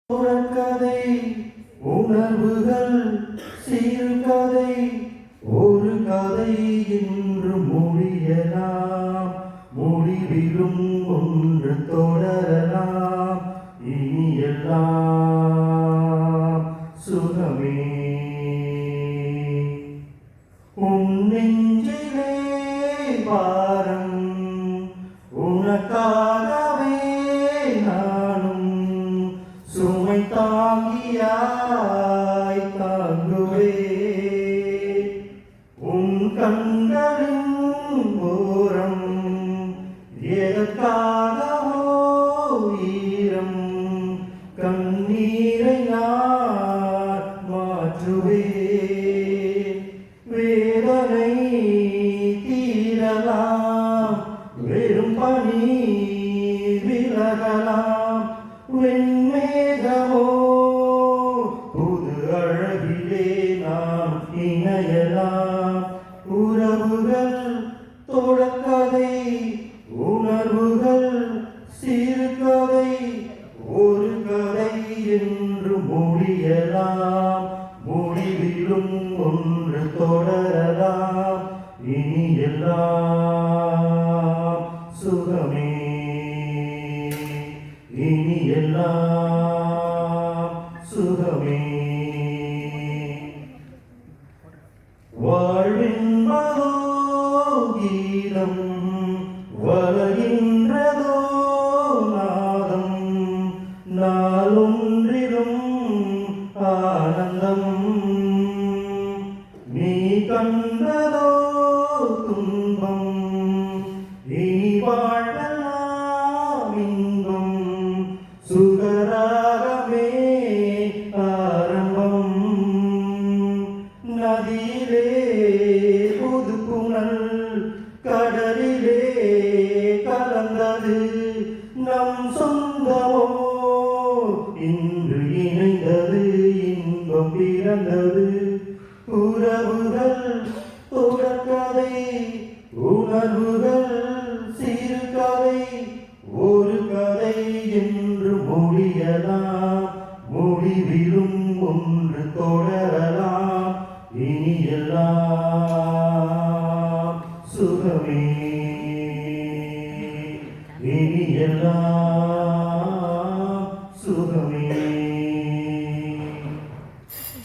கதை உணர்வுகள் சிறுகதை ஒரு கதை என்று முடியலாம் முடிவிலும் ஒன்று தொடரலாம் இனி எல்லாம் சுகமே உன் நெஞ்சிலே பாரம் உனக்காகவே நானும் சுமை தாங்கியாய் தாங்குவே உன் கண்களின் ஓரம் எதற்காகவோ ஈரம் கண்ணீரை நான் மாற்றுவே வேதனை தீரலாம் வெறும் பனி விலகலாம் வெண்மேகமோ புது அழகிலே நாம் இணையலாம் உறவுகள் தொடக்கதை உணர்வுகள் சிறுகதை ஒரு கதை என்று முடியலாம் முடிவிலும் ஒன்று தொடரலாம் இனி எல்லாம் சுகமே இனி எல்லாம் சுகமே வாழ்வின்பதோ கீதம் வளர்கின்றதோ நாதம் நாளொன்றிலும் ஆனந்தம் நீ கண்டதோ துன்பம் இனி வாழலாம் இன்பம் சுகராகமே ஆரம்பம் நதியிலே புது புனல் கடலிலே கலந்தது நம் சொந்தமோ இன்று இணைந்தது இன்பம் பிறந்தது உறவுகள் தொடர்கதை உணர்வுகள்